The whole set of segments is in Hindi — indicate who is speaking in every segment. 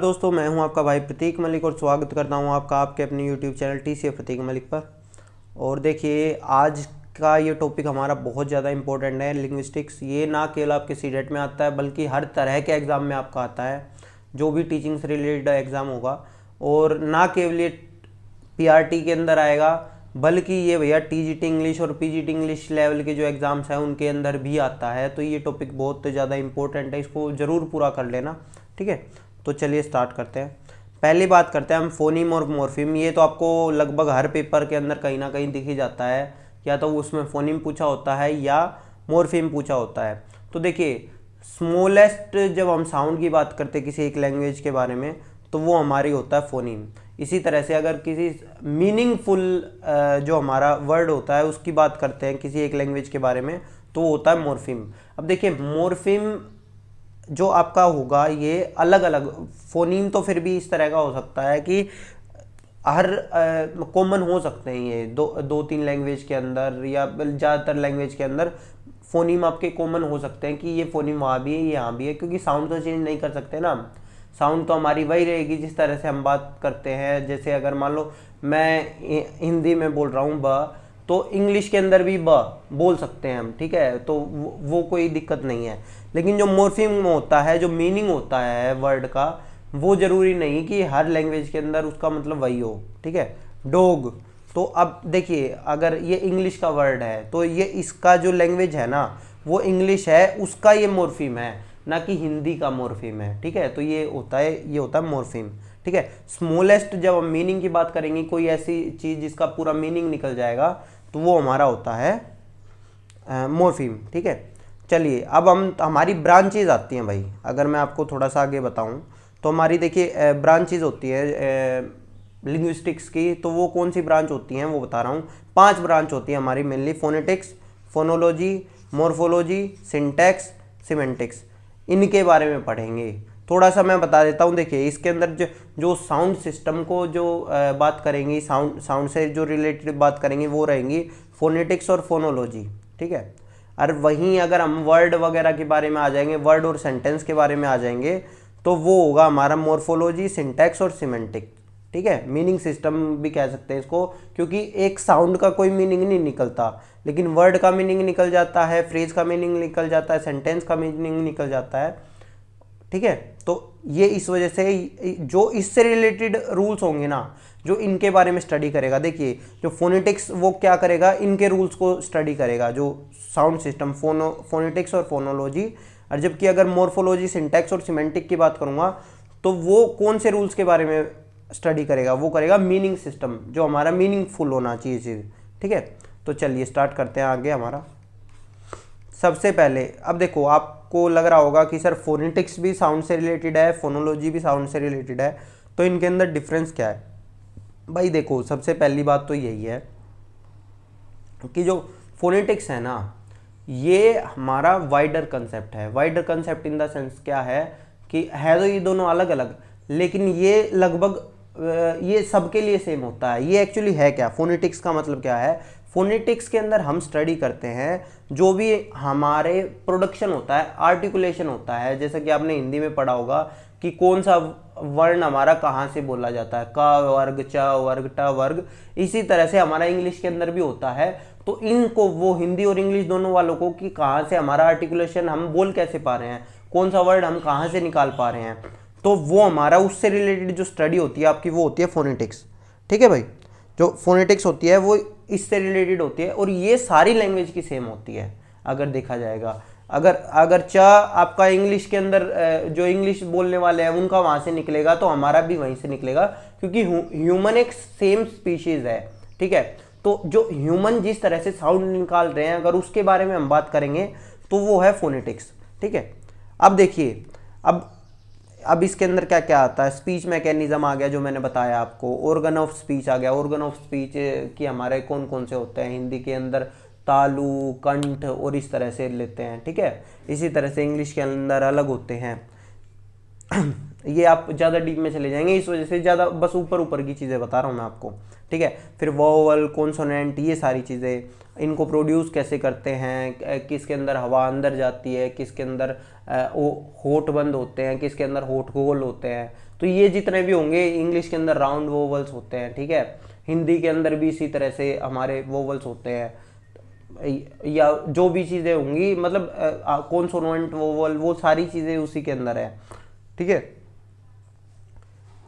Speaker 1: दोस्तों, मैं हूं आपका भाई प्रतीक मलिक और स्वागत करता हूं आपका आपके अपने YouTube चैनल TCF प्रतीक मलिक पर। और देखिए, आज का ये टॉपिक हमारा बहुत ज़्यादा इंपॉर्टेंट है। लिंग्विस्टिक्स ये ना केवल आपके सीटेट में आता है बल्कि हर तरह के एग्ज़ाम में आपका आता है, जो भी टीचिंग से रिलेटेड एग्ज़ाम होगा। और ना केवल ये PRT के अंदर आएगा बल्कि ये भैया TGT इंग्लिश और PGT इंग्लिश लेवल के जो एग्ज़ाम्स हैं उनके अंदर भी आता है। तो ये टॉपिक बहुत ज़्यादा इंपॉर्टेंट है, इसको ज़रूर पूरा कर लेना, ठीक है। तो चलिए स्टार्ट करते हैं। पहली बात करते हैं हम फोनीम और मॉर्फीम। ये तो आपको लगभग हर पेपर के अंदर कहीं ना कहीं दिख ही जाता है, या तो उसमें फोनीम पूछा होता है या मॉर्फीम पूछा होता है। तो देखिए, स्मॉलेस्ट जब हम साउंड की बात करते हैं किसी एक लैंग्वेज के बारे में तो वो हमारी होता है फोनीम। इसी तरह से अगर किसी मीनिंगफुल जो हमारा वर्ड होता है उसकी बात करते हैं किसी एक लैंग्वेज के बारे में तो वो होता है मॉर्फीम। अब देखिए, मॉर्फीम जो आपका होगा ये अलग अलग, फोनीम तो फिर भी इस तरह का हो सकता है कि हर कॉमन हो सकते हैं। ये दो तीन लैंग्वेज के अंदर या ज़्यादातर लैंग्वेज के अंदर फोनीम आपके कॉमन हो सकते हैं कि ये फोनीम वहाँ भी है, ये यहाँ भी है, क्योंकि साउंड तो चेंज नहीं कर सकते ना। साउंड तो हमारी वही रहेगी जिस तरह से हम बात करते हैं। जैसे अगर मान लो मैं हिंदी में बोल रहा हूँ ब, तो इंग्लिश के अंदर भी ब बोल सकते हैं हम, ठीक है। तो वो कोई दिक्कत नहीं है। लेकिन जो मॉर्फीम होता है, जो मीनिंग होता है वर्ड का, वो ज़रूरी नहीं कि हर लैंग्वेज के अंदर उसका मतलब वही हो, ठीक है। डॉग, तो अब देखिए, अगर ये इंग्लिश का वर्ड है तो ये इसका जो लैंग्वेज है ना वो इंग्लिश है, उसका ये मॉर्फीम है, ना कि हिंदी का मॉर्फीम है, ठीक है। तो ये होता है मॉर्फीम, ठीक है। स्मॉलेस्ट जब हम मीनिंग की बात करेंगे, कोई ऐसी चीज़ जिसका पूरा मीनिंग निकल जाएगा, तो वो हमारा होता है मॉर्फीम, ठीक है। चलिए, अब हमारी ब्रांचेज आती हैं भाई। अगर मैं आपको थोड़ा सा आगे बताऊं तो हमारी देखिए ब्रांचेज होती है लिंग्विस्टिक्स की। तो वो कौन सी ब्रांच होती हैं वो बता रहा हूँ। 5 ब्रांच होती है हमारी mainly: phonetics, phonology, morphology, syntax, semantics. इनके बारे में पढ़ेंगे। थोड़ा सा मैं बता देता हूँ। देखिए, इसके अंदर जो साउंड सिस्टम को जो बात करेंगी, साउंड से जो रिलेटेड बात करेंगे वो रहेंगी फोनेटिक्स और फोनोलॉजी, ठीक है। और वहीं अगर हम वर्ड वगैरह के बारे में आ जाएंगे, वर्ड और सेंटेंस के बारे में आ जाएंगे, तो वो होगा हमारा मॉर्फोलॉजी, सिंटैक्स और सिमेंटिक, ठीक है। मीनिंग सिस्टम भी कह सकते हैं इसको, क्योंकि एक साउंड का कोई मीनिंग नहीं निकलता, लेकिन वर्ड का मीनिंग निकल जाता है, फ्रेज का मीनिंग निकल जाता है, सेंटेंस का मीनिंग निकल जाता है, ठीक है। तो ये इस वजह से जो इससे रिलेटेड रूल्स होंगे ना, जो इनके बारे में स्टडी करेगा। देखिए, जो फोनेटिक्स वो क्या करेगा, इनके रूल्स को स्टडी करेगा, जो साउंड सिस्टम, फोनेटिक्स और फोनोलॉजी। और जबकि अगर मॉर्फोलॉजी, सिंटैक्स और सिमेंटिक की बात करूंगा तो वो कौन से रूल्स के बारे में स्टडी करेगा, वो करेगा मीनिंग सिस्टम, जो हमारा मीनिंगफुल होना चाहिए चीज़, ठीक है। तो चलिए स्टार्ट करते हैं आगे हमारा। सबसे पहले, अब देखो, आपको लग रहा होगा कि सर फोनेटिक्स भी साउंड से रिलेटेड है, फोनोलॉजी भी साउंड से रिलेटेड है, तो इनके अंदर डिफरेंस क्या है। भाई देखो, सबसे पहली बात तो यही है कि जो फोनेटिक्स है ना, ये हमारा वाइडर कंसेप्ट है। Wider concept in the sense क्या है कि है तो ये दोनों अलग अलग, लेकिन ये लगभग ये सबके लिए सेम होता है। ये एक्चुअली है क्या, फोनेटिक्स का मतलब क्या है। फोनेटिक्स के अंदर हम स्टडी करते हैं जो भी हमारे प्रोडक्शन होता है, आर्टिकुलेशन होता है। जैसे कि आपने हिंदी में पढ़ा होगा कि कौन सा वर्ण हमारा कहाँ से बोला जाता है, क वर्ग, च वर्ग, ट वर्ग। इसी तरह से हमारा इंग्लिश के अंदर भी होता है। तो इनको, वो हिंदी और इंग्लिश दोनों वालों को, कि कहाँ से हमारा आर्टिकुलेशन, हम बोल कैसे पा रहे हैं, कौन सा वर्ड हम कहाँ से निकाल पा रहे हैं, तो वो हमारा उससे रिलेटेड जो स्टडी होती है आपकी, वो होती है फोनेटिक्स, ठीक है भाई। जो फोनेटिक्स होती है वो इससे रिलेटेड होती है, और ये सारी लैंग्वेज की सेम होती है अगर देखा जाएगा। अगर च आपका इंग्लिश के अंदर जो इंग्लिश बोलने वाले हैं उनका वहाँ से निकलेगा, तो हमारा भी वहीं से निकलेगा, क्योंकि ह्यूमन एक सेम स्पीशीज़ है, ठीक है। तो जो ह्यूमन जिस तरह से साउंड निकाल रहे हैं, अगर उसके बारे में हम बात करेंगे तो वो है फोनेटिक्स, ठीक है। अब देखिए, अब इसके अंदर क्या क्या आता है। स्पीच मैकेनिज्म आ गया, जो मैंने बताया आपको। ऑर्गन ऑफ स्पीच आ गया। ऑर्गन ऑफ स्पीच की हमारे कौन कौन से होते हैं, हिंदी के अंदर तालु, कंठ और इस तरह से लेते हैं, ठीक है। इसी तरह से इंग्लिश के अंदर अलग होते हैं। ये आप ज़्यादा डीप में चले जाएंगे, इस वजह से ज़्यादा बस ऊपर ऊपर की चीज़ें बता रहा हूँ मैं आपको, ठीक है। फिर वोवल, कॉन्सोनेंट, ये सारी चीज़ें, इनको प्रोड्यूस कैसे करते हैं, किसके अंदर हवा अंदर जाती है, किसके अंदर वो होठ बंद होते हैं, किसके अंदर होठ गोल होते हैं। तो ये जितने भी होंगे, इंग्लिश के अंदर राउंड वोवल्स होते हैं, ठीक है, हिंदी के अंदर भी इसी तरह से हमारे वोवल्स होते हैं, या जो भी चीज़ें होंगी, मतलब कॉन्सोनेंट वोवल, वो सारी चीज़ें उसी के अंदर है, ठीक है।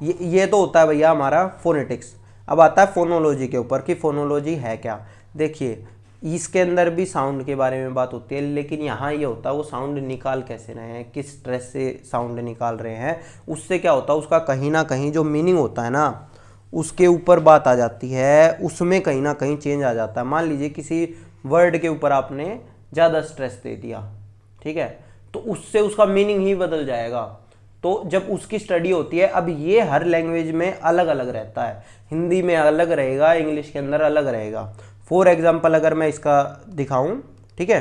Speaker 1: ये तो होता है भैया हमारा फोनेटिक्स। अब आता है फोनोलॉजी के ऊपर कि फोनोलॉजी है क्या। देखिए इसके अंदर भी साउंड के बारे में बात होती है, लेकिन यहाँ ये होता है वो साउंड निकाल कैसे रहे हैं, किस स्ट्रेस से साउंड निकाल रहे हैं, उससे क्या होता है उसका कहीं ना कहीं जो मीनिंग होता है ना उसके ऊपर बात आ जाती है, उसमें कहीं ना कहीं चेंज आ जाता है। मान लीजिए किसी वर्ड के ऊपर आपने ज़्यादा स्ट्रेस दे दिया, ठीक है, तो उससे उसका मीनिंग ही बदल जाएगा। तो जब उसकी स्टडी होती है, अब ये हर लैंग्वेज में अलग अलग रहता है, हिंदी में अलग रहेगा, इंग्लिश के अंदर अलग रहेगा। फॉर एग्जाम्पल अगर मैं इसका दिखाऊं, ठीक है,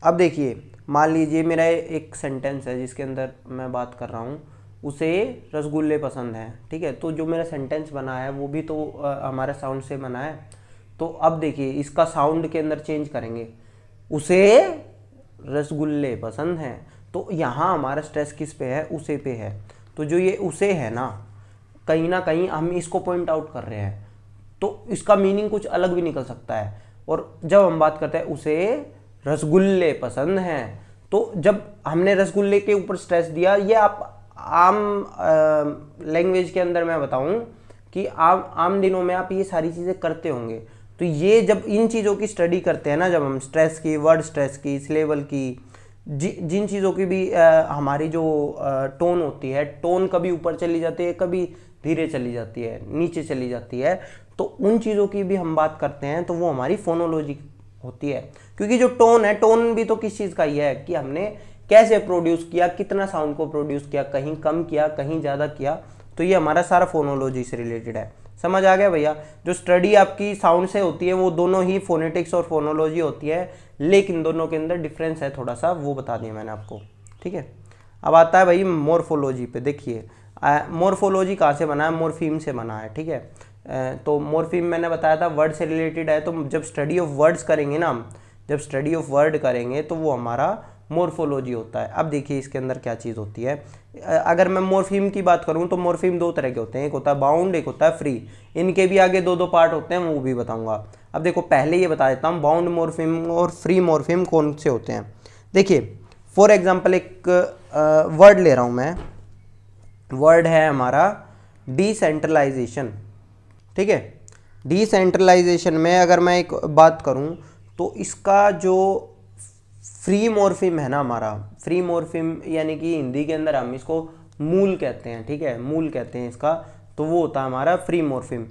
Speaker 1: अब देखिए मान लीजिए मेरा एक सेंटेंस है जिसके अंदर मैं बात कर रहा हूँ, उसे रसगुल्ले पसंद हैं, ठीक है, तो जो मेरा सेंटेंस बना है वो भी तो हमारे साउंड से बना है। तो अब देखिए इसका साउंड के अंदर चेंज करेंगे, उसे रसगुल्ले पसंद हैं, तो यहाँ हमारा स्ट्रेस किस पे है, उसे पे है। तो जो ये उसे है ना कहीं हम इसको पॉइंट आउट कर रहे हैं, तो इसका मीनिंग कुछ अलग भी निकल सकता है। और जब हम बात करते हैं उसे रसगुल्ले पसंद हैं, तो जब हमने रसगुल्ले के ऊपर स्ट्रेस दिया, ये आप आम लैंग्वेज के अंदर मैं बताऊं कि आम दिनों में आप ये सारी चीज़ें करते होंगे। तो ये जब इन चीज़ों की स्टडी करते हैं ना, जब हम स्ट्रेस की, वर्ड स्ट्रेस की, सिलेबल की, जिन चीज़ों की भी हमारी जो टोन होती है, टोन कभी ऊपर चली जाती है, कभी धीरे चली जाती है, नीचे चली जाती है, तो उन चीज़ों की भी हम बात करते हैं, तो वो हमारी फोनोलॉजी होती है। क्योंकि जो टोन है, टोन भी तो किस चीज़ का ही है कि हमने कैसे प्रोड्यूस किया, कितना साउंड को प्रोड्यूस किया, कहीं कम किया, कहीं ज़्यादा किया, तो ये हमारा सारा फोनोलॉजी से रिलेटेड है। समझ आ गया भैया। जो स्टडी आपकी साउंड से होती है वो दोनों ही फोनेटिक्स और फोनोलॉजी होती है, लेकिन दोनों के अंदर डिफरेंस है थोड़ा सा, वो बता दिया मैंने आपको, ठीक है। अब आता है भाई मॉर्फोलॉजी पे। देखिए मॉर्फोलॉजी कहाँ से बना है, मॉर्फीम से बना है, ठीक है। तो मॉर्फीम मैंने बताया था वर्ड से रिलेटेड है, तो जब स्टडी ऑफ वर्ड्स करेंगे ना, जब स्टडी ऑफ वर्ड करेंगे तो वो हमारा मॉर्फोलॉजी होता है। अब देखिए इसके अंदर क्या चीज़ होती है। अगर मैं मॉर्फीम की बात करूं तो मॉर्फीम दो तरह के होते हैं, एक होता है बाउंड, एक होता है फ्री। इनके भी आगे दो दो पार्ट होते हैं, वो भी बताऊंगा। अब देखो पहले ये बता देता हूँ बाउंड मॉर्फीम और फ्री मॉर्फीम कौन से होते हैं। देखिए फॉर एग्जाम्पल एक वर्ड ले रहा हूँ मैं, वर्ड है हमारा डिसेंट्रलाइजेशन, ठीक है। डिसेंट्रलाइजेशन में अगर मैं एक बात करूं तो इसका जो फ्री मॉर्फिम है ना, हमारा फ्री मॉर्फिम यानी कि हिंदी के अंदर हम इसको मूल कहते हैं, ठीक है, मूल कहते हैं इसका, तो वो होता है हमारा फ्री मॉर्फिम।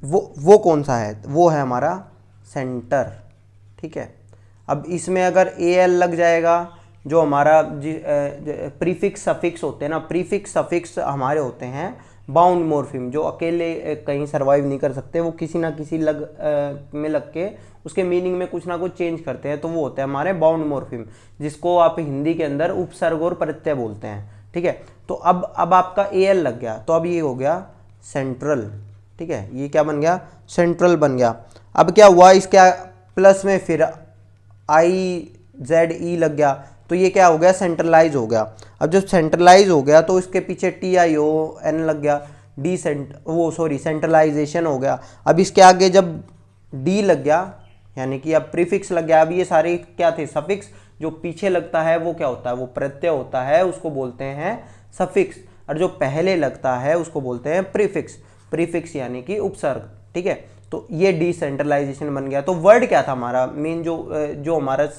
Speaker 1: वो कौन सा है, वो है हमारा सेंटर, ठीक है। अब इसमें अगर ए एल लग जाएगा, जो हमारा प्रीफिक्स सफिक्स होते हैं ना, प्रीफिक्स सफिक्स हमारे होते हैं बाउंड मॉर्फिम, जो अकेले कहीं सरवाइव नहीं कर सकते, वो किसी ना किसी में लग के उसके मीनिंग में कुछ ना कुछ चेंज करते हैं, तो वो होते हैं हमारे बाउंड मॉर्फिम, जिसको आप हिंदी के अंदर उपसर्ग और प्रत्यय बोलते हैं, ठीक है। तो अब आपका ए एल लग गया, तो अब ये हो गया सेंट्रल, ठीक है, ये क्या बन गया, सेंट्रल बन गया। अब क्या हुआ, इसके प्लस में फिर आई जेड ई लग गया, तो ये क्या हो गया, सेंट्रलाइज हो गया। अब जब सेंट्रलाइज हो गया तो इसके पीछे टी आई ओ एन लग गया, सेंट्रलाइजेशन हो गया। अब इसके आगे जब डी लग गया, यानी कि अब प्रीफिक्स लग गया। अब ये सारे क्या थे, सफिक्स। जो पीछे लगता है वो क्या होता है, वो प्रत्यय होता है, उसको बोलते हैं सफिक्स, और जो पहले लगता है उसको बोलते हैं प्रीफिक्स। प्रीफिक्स यानी कि उपसर्ग, ठीक है। तो ये डिसेंट्रलाइजेशन बन गया। तो वर्ड क्या था हमारा मेन, जो हमारा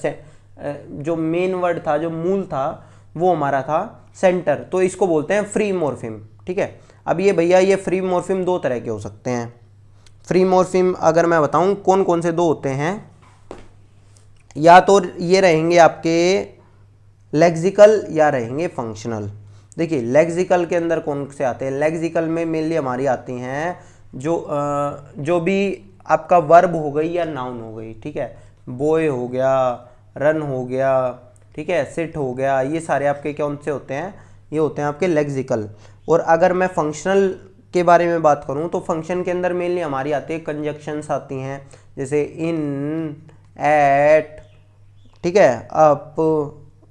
Speaker 1: जो मेन वर्ड था, जो मूल था, वो हमारा था सेंटर, तो इसको बोलते हैं फ्री मॉर्फिम, ठीक है। अब ये भैया ये फ्री मॉर्फिम दो तरह के हो सकते हैं। फ्री मॉर्फिम अगर मैं बताऊं कौन कौन से दो होते हैं, या तो ये रहेंगे आपके लेक्सिकल या रहेंगे फंक्शनल। देखिए लेक्सिकल के अंदर कौन से आते हैं, लेक्सिकल में मेनली हमारी आती हैं जो भी आपका वर्ब हो गई या नाउन हो गई, ठीक है, बॉय हो गया, रन हो गया, ठीक है, सिट हो गया, ये सारे आपके कौन से होते हैं, ये होते हैं आपके लेक्सिकल। और अगर मैं फंक्शनल के बारे में बात करूं तो फंक्शन के अंदर मेनली हमारी आती है कंजक्शंस आती हैं, जैसे इन, एट, ठीक है, अप,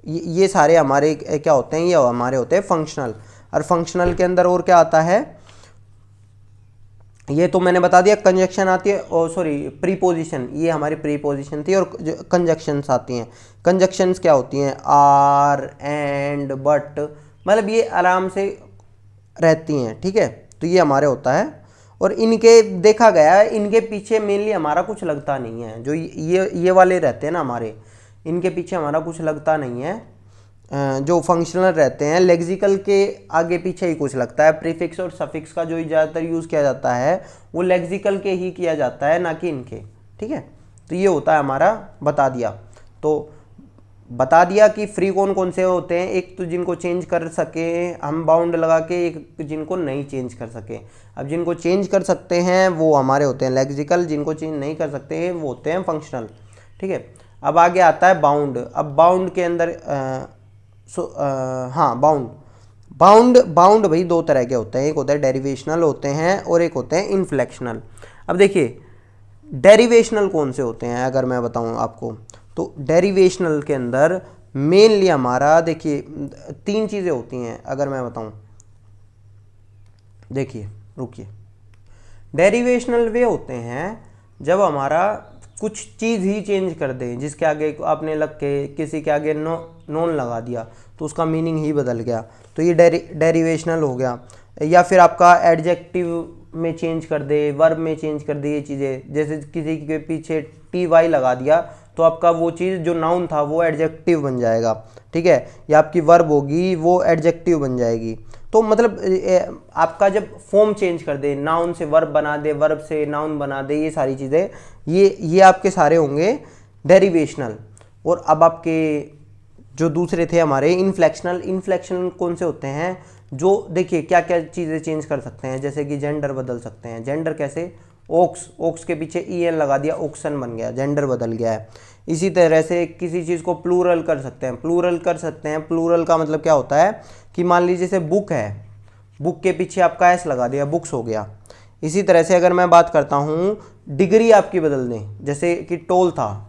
Speaker 1: ये सारे हमारे क्या होते हैं, ये हमारे होते हैं फंक्शनल। और फंक्शनल के अंदर और क्या आता है, ये तो मैंने बता दिया। कंजक्शन आती है, और सॉरी प्रीपोजिशन, ये हमारी प्रीपोजिशन थी। और कंजक्शंस आती हैं। कंजक्शंस क्या होती हैं, आर, एंड, बट, मतलब ये आराम से रहती हैं, ठीक है। तो ये हमारे होता है। और इनके देखा गया है, इनके पीछे मेनली हमारा कुछ लगता नहीं है। जो ये वाले रहते हैं ना हमारे, इनके पीछे हमारा कुछ लगता नहीं है। जो फंक्शनल रहते हैं, लेक्सिकल के आगे पीछे ही कुछ लगता है। प्रीफिक्स और सफिक्स का जो ज़्यादातर यूज़ किया जाता है वो लेक्सिकल के ही किया जाता है, ना कि इनके, ठीक है। तो ये होता है हमारा, बता दिया। तो बता दिया कि फ्री कौन कौन से होते हैं, एक तो जिनको चेंज कर सके हम बाउंड लगा के, एक जिनको नहीं चेंज कर सके। अब जिनको चेंज कर सकते हैं वो हमारे होते हैं लेक्सिकल, जिनको चेंज नहीं कर सकते हैं वो होते हैं फंक्शनल, ठीक है। अब आगे आता है बाउंड। अब बाउंड के अंदर हाँ, बाउंड भाई दो तरह के होते हैं, एक होता है डेरिवेशनल होते हैं और एक होते हैं इनफ्लेक्शनल। अब देखिए डेरिवेशनल कौन से होते हैं, अगर मैं बताऊं आपको, तो डेरिवेशनल के अंदर मेनली हमारा देखिए 3 चीज़ें होती हैं, अगर मैं बताऊं। देखिए रुकिए, डेरिवेशनल वे होते हैं जब हमारा कुछ चीज़ ही चेंज कर दें, जिसके आगे आपने लग के किसी के आगे नॉन लगा दिया तो उसका मीनिंग ही बदल गया, तो ये डेरिवेशनल हो गया। या फिर आपका एडजेक्टिव में चेंज कर दे, वर्ब में चेंज कर दे, ये चीज़ें, जैसे किसी के पीछे TY लगा दिया तो आपका वो चीज़ जो नाउन था वो एडजेक्टिव बन जाएगा, ठीक है। या आपकी वर्ब होगी वो एडजेक्टिव बन जाएगी। तो मतलब आपका जब फॉर्म चेंज कर दे, नाउन से वर्ब बना दे, वर्ब से नाउन बना दे, ये सारी चीज़ें, ये आपके सारे होंगे डेरिवेशनल। और अब आपके जो दूसरे थे हमारे इनफ्लेक्शनल कौन से होते हैं, जो देखिए क्या क्या चीज़ें चेंज कर सकते हैं, जैसे कि जेंडर बदल सकते हैं। जेंडर कैसे, ओक्स के पीछे EN लगा दिया, ओक्सन बन गया, जेंडर बदल गया है। इसी तरह से किसी चीज़ को प्लूरल कर सकते हैं, प्लूरल का मतलब क्या होता है कि मान लीजिए जैसे बुक है, बुक के पीछे आपका S लगा दिया, बुक्स हो गया। इसी तरह से अगर मैं बात करता हूँ, डिग्री आपकी बदल दें, जैसे कि टोल था,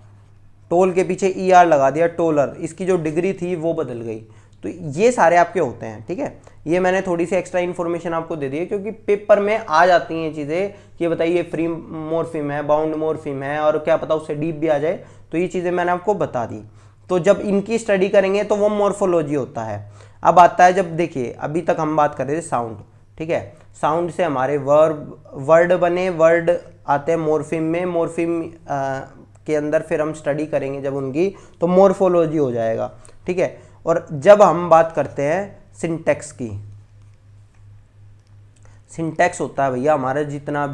Speaker 1: टोल के पीछे ER लगा दिया, टोलर, इसकी जो डिग्री थी वो बदल गई। तो ये सारे आपके होते हैं, ठीक है। ये मैंने थोड़ी सी एक्स्ट्रा इन्फॉर्मेशन आपको दे दी है, क्योंकि पेपर में आ जाती हैं चीज़ें कि बताइए फ्री मॉर्फिम है, बाउंड मॉर्फिम है, और क्या पता उससे डीप भी आ जाए। तो ये चीज़ें मैंने आपको बता दी। तो जब इनकी स्टडी करेंगे तो वो मॉर्फोलॉजी होता है। अब आता है, जब देखिए अभी तक हम बात कर रहे थे साउंड, ठीक है। साउंड से हमारे वर्ड बने, वर्ड आते हैं मॉर्फिम में, मॉर्फिम के अंदर फिर हम स्टडी करेंगे जब उनकी, तो मॉर्फोलॉजी हो जाएगा, ठीक है। और जब हम बात करते हैं सिंटैक्स की, सिंटैक्स होता है भैया हमारा जितना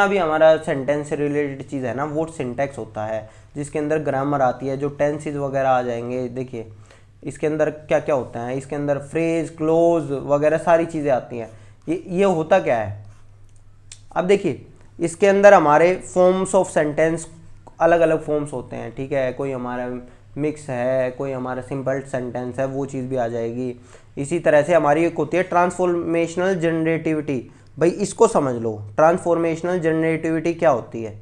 Speaker 1: भी हमारा सेंटेंस से रिलेटेड चीज़ है ना, वो सिंटैक्स होता है, जिसके अंदर ग्रामर आती है, जो टेंसेस वगैरह आ जाएंगे। देखिए इसके अंदर क्या क्या होता है, इसके अंदर फ्रेज, क्लोज वगैरह सारी चीज़ें आती हैं। ये होता क्या है, अब देखिए इसके अंदर हमारे फॉर्म्स ऑफ सेंटेंस अलग अलग फॉर्म्स होते हैं, ठीक है। कोई हमारा मिक्स है, कोई हमारा सिंपल सेंटेंस है, वो चीज़ भी आ जाएगी। इसी तरह से हमारी एक होती है ट्रांसफॉर्मेशनल जनरेटिविटी। भाई इसको समझ लो, ट्रांसफॉर्मेशनल जनरेटिविटी क्या होती है।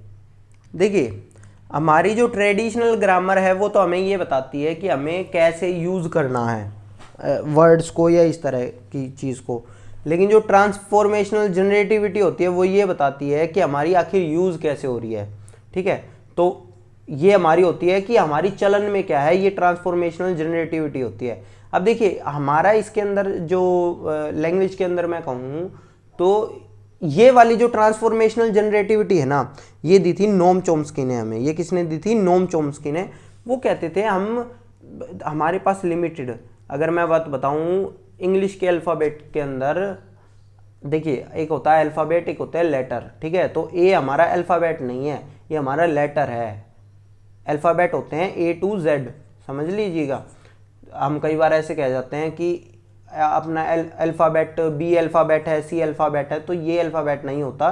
Speaker 1: देखिए हमारी जो ट्रेडिशनल ग्रामर है वो तो हमें ये बताती है कि हमें कैसे यूज़ करना है वर्ड्स को या इस तरह की चीज़ को, लेकिन जो ट्रांसफॉर्मेशनल जनरेटिविटी होती है वो ये बताती है कि हमारी आखिर यूज़ कैसे हो रही है, ठीक है। तो ये हमारी होती है कि हमारी चलन में क्या है, ये ट्रांसफॉर्मेशनल जनरेटिविटी होती है। अब देखिए हमारा इसके अंदर जो लैंग्वेज के अंदर मैं कहूँ तो ये वाली जो ट्रांसफॉर्मेशनल जनरेटिविटी है ना, ये दी थी नोम चॉम्स्की ने हमें। ये किसने दी थी, नोम चॉम्स्की ने। वो कहते थे हमारे पास लिमिटेड, अगर मैं बात बताऊँ इंग्लिश के अल्फ़ाबेट के अंदर, देखिए एक होता है अल्फ़ाबेट, एक होता है लेटर, ठीक है। तो ए हमारा अल्फ़ाबेट नहीं है, ये हमारा लेटर है। अल्फ़ाबेट होते हैं A to Z, समझ लीजिएगा। हम कई बार ऐसे कह जाते हैं कि अपना अल्फ़ाबेट B अल्फ़ाबेट है, C अल्फ़ाबेट है, तो ये अल्फ़ाबेट नहीं होता।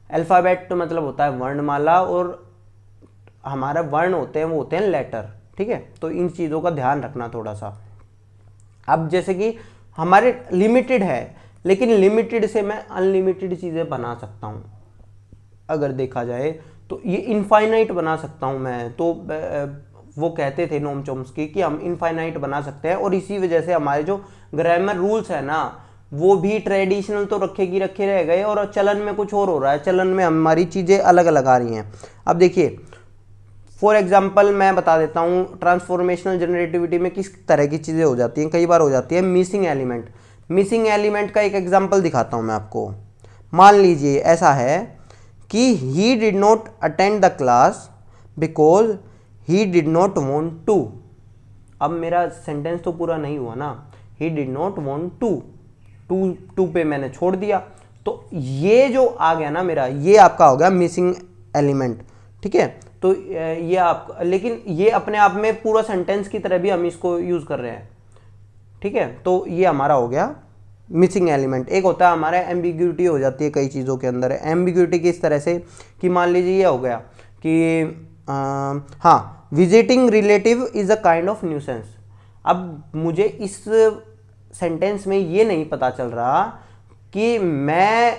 Speaker 1: अल्फ़ाबेट मतलब होता है वर्णमाला, और हमारा वर्ण होते हैं वो होते हैं लेटर, ठीक है। तो इन चीज़ों का ध्यान रखना थोड़ा सा। अब जैसे कि हमारे लिमिटेड है, लेकिन लिमिटेड से मैं अनलिमिटेड चीज़ें बना सकता हूँ, अगर देखा जाए तो ये इनफाइनाइट बना सकता हूँ मैं। तो वो कहते थे नोम चॉम्स्की कि हम इनफाइनाइट बना सकते हैं, और इसी वजह से हमारे जो ग्रामर रूल्स है ना वो भी ट्रेडिशनल तो रखे रह गए और चलन में कुछ और हो रहा है, चलन में हमारी चीज़ें अलग अलग आ रही हैं। अब देखिए फॉर एग्जाम्पल मैं बता देता हूँ ट्रांसफॉर्मेशनल जनरेटिविटी में किस तरह की चीज़ें हो जाती हैं, कई बार हो जाती है मिसिंग एलिमेंट। मिसिंग एलिमेंट का एक एग्जाम्पल दिखाता हूँ मैं आपको। मान लीजिए ऐसा है कि he did not attend the class because he did not want to. अब मेरा सेंटेंस तो पूरा नहीं हुआ ना, he did not want to पे मैंने छोड़ दिया, तो ये जो आ गया ना मेरा, ये आपका हो गया मिसिंग एलिमेंट। ठीक है, तो ये आप, लेकिन ये अपने आप में पूरा सेंटेंस की तरह भी हम इसको यूज कर रहे हैं। ठीक है, तो ये हमारा हो गया मिसिंग एलिमेंट। एक होता है हमारा एम्बिग्यूटी हो जाती है कई चीज़ों के अंदर। एम्बिग्यूटी किस तरह से कि मान लीजिए ये हो गया कि हाँ, visiting relative is a kind of nuisance. अब मुझे इस सेंटेंस में ये नहीं पता चल रहा कि मैं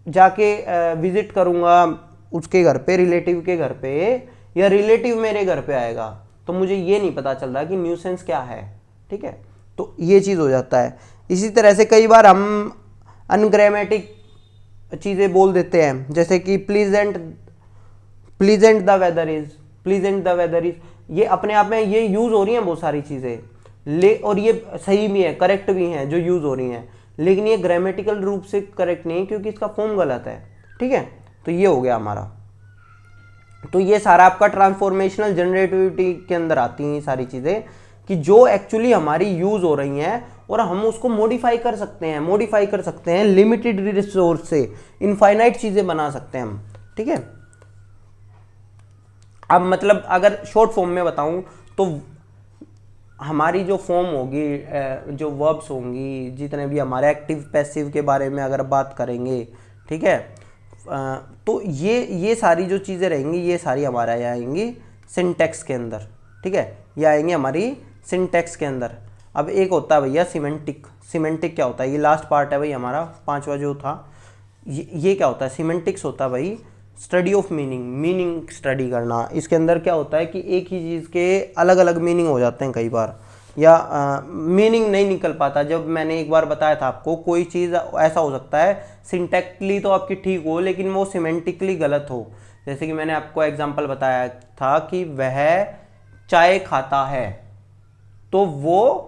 Speaker 1: जाके विजिट करूँगा उसके घर पे, रिलेटिव के घर पे, या रिलेटिव मेरे घर पे आएगा, तो मुझे ये नहीं पता चल रहा कि न्यूसेंस क्या है। ठीक है, तो ये चीज़ हो जाता है। इसी तरह से कई बार हम अनग्रामेटिक चीज़ें बोल देते हैं, जैसे कि pleasant the weather is, pleasant the weather is, ये अपने आप में ये यूज़ हो रही हैं बहुत सारी चीज़ें, और ये सही भी है, करेक्ट भी हैं जो यूज़ हो रही हैं, लेकिन ये ग्रामेटिकल रूप से करेक्ट नहीं है क्योंकि इसका फॉर्म गलत है। ठीक है, तो ये हो गया हमारा। तो ये सारा आपका ट्रांसफॉर्मेशनल जनरेटिविटी के अंदर आती हैं ये सारी चीज़ें कि जो एक्चुअली हमारी यूज़ हो रही हैं और हम उसको मॉडिफाई कर सकते हैं लिमिटेड रिसोर्स से इनफाइनाइट चीज़ें बना सकते हैं हम। ठीक है, अब मतलब अगर शॉर्ट फॉर्म में बताऊं तो हमारी जो फॉर्म होगी, जो वर्ब्स होंगी, जितने भी हमारे एक्टिव पैसिव के बारे में अगर बात करेंगे, ठीक है, तो ये सारी जो चीज़ें रहेंगी ये सारी हमारा यहाँ आएंगी सिंटैक्स के अंदर। ठीक है, ये आएंगी हमारी सिंटैक्स के अंदर। अब एक होता है भैया सिमेंटिक। सिमेंटिक क्या होता है? ये लास्ट पार्ट है भाई हमारा, पांचवा जो था। ये क्या होता है? सिमेंटिक्स होता है भाई study of meaning, meaning study करना। इसके अंदर क्या होता है कि एक ही चीज़ के अलग अलग मीनिंग हो जाते हैं कई बार, या मीनिंग नहीं निकल पाता। जब मैंने एक बार बताया था आपको, कोई चीज़ ऐसा हो सकता है सिंटैक्टिकली तो आपकी ठीक हो लेकिन वो सिमेंटिकली गलत हो। जैसे कि मैंने आपको एग्जांपल बताया था कि वह चाय खाता है, तो वो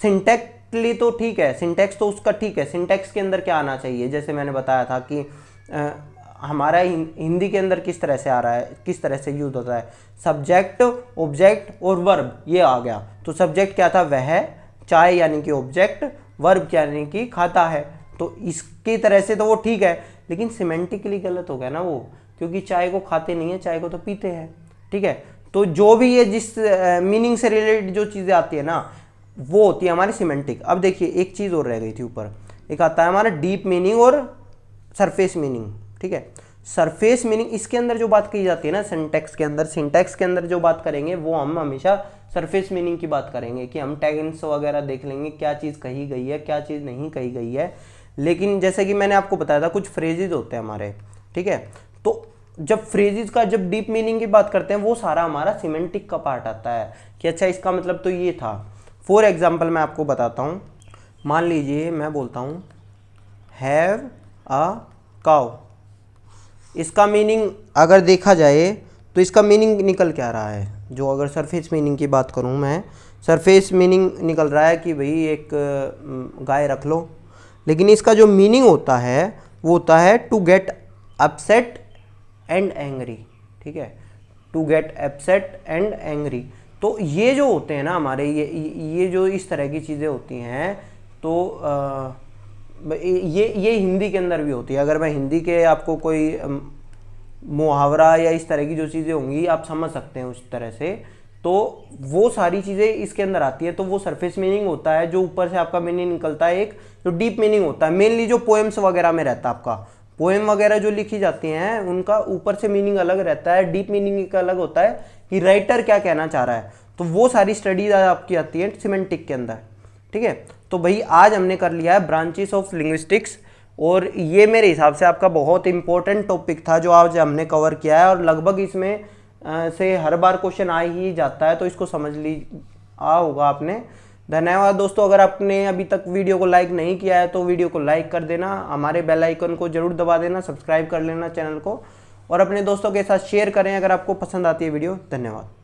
Speaker 1: सिंटैक्टिकली तो ठीक है, सिंटैक्स तो उसका ठीक है। सिंटैक्स के अंदर क्या आना चाहिए, जैसे मैंने बताया था कि हमारा हिंदी के अंदर किस तरह से आ रहा है, किस तरह से यूज होता है, सब्जेक्ट, ऑब्जेक्ट और वर्ब, ये आ गया। तो सब्जेक्ट क्या था? वह, चाय यानी कि ऑब्जेक्ट, वर्ब यानी कि खाता है। तो इसकी तरह से तो वो ठीक है, लेकिन सिमेंटिकली गलत हो गया ना वो, क्योंकि चाय को खाते नहीं है, चाय को तो पीते हैं। ठीक है, तो जो भी ये जिस मीनिंग से रिलेटेड जो चीज़ें आती है ना, वो होती है हमारी सिमेंटिक। अब देखिए एक चीज़ और रह गई थी ऊपर, एक आता है हमारा डीप मीनिंग और सरफेस मीनिंग। ठीक है, सरफेस मीनिंग, इसके अंदर जो बात की जाती है ना सिंटैक्स के अंदर, सिंटैक्स के अंदर जो बात करेंगे वो हम हमेशा सरफेस मीनिंग की बात करेंगे, कि हम टेंस वगैरह देख लेंगे क्या चीज़ कही गई है, क्या चीज़ नहीं कही गई है। लेकिन जैसे कि मैंने आपको बताया था कुछ फ्रेजेज होते हैं हमारे, ठीक है, तो जब फ्रेजेस का जब डीप मीनिंग की बात करते हैं वो सारा हमारा सिमेंटिक का पार्ट आता है कि अच्छा इसका मतलब तो ये था। फॉर एग्जाम्पल मैं आपको बताता हूँ, मान लीजिए मैं बोलता हूँ हैव अ काउ। इसका मीनिंग अगर देखा जाए तो इसका मीनिंग निकल क्या रहा है, जो अगर सरफेस मीनिंग की बात करूँ मैं, सरफेस मीनिंग निकल रहा है कि भाई एक गाय रख लो, लेकिन इसका जो मीनिंग होता है वो होता है to get upset and angry. ठीक है, to get upset and angry. तो ये जो होते हैं ना हमारे, ये जो इस तरह की चीज़ें होती हैं, तो ये हिंदी के अंदर भी होती है। अगर मैं हिंदी के आपको कोई मुहावरा या इस तरह की जो चीज़ें होंगी आप समझ सकते हैं उस तरह से, तो वो सारी चीज़ें इसके अंदर आती है। तो वो सरफेस मीनिंग होता है, जो ऊपर से आपका मीनिंग निकलता है। एक जो डीप मीनिंग होता है, मेनली जो पोएम्स वगैरह में रहता है, आपका पोएम वगैरह जो लिखी जाती हैं उनका ऊपर से मीनिंग अलग रहता है, डीप मीनिंग का अलग होता है कि राइटर क्या कहना चाह रहा है। तो वो सारी स्टडीज आपकी आती है सिमेंटिक के अंदर। ठीक है, तो भाई आज हमने कर लिया है ब्रांचेस ऑफ लिंग्विस्टिक्स, और ये मेरे हिसाब से आपका बहुत इंपॉर्टेंट टॉपिक था जो आज हमने कवर किया है, और लगभग इसमें से हर बार क्वेश्चन आ ही जाता है, तो इसको समझ ली होगा आपने। धन्यवाद दोस्तों। अगर आपने अभी तक वीडियो को लाइक नहीं किया है तो वीडियो को लाइक कर देना, हमारे बेल आइकन को जरूर दबा देना, सब्सक्राइब कर लेना चैनल को, और अपने दोस्तों के साथ शेयर करें अगर आपको पसंद आती है वीडियो। धन्यवाद।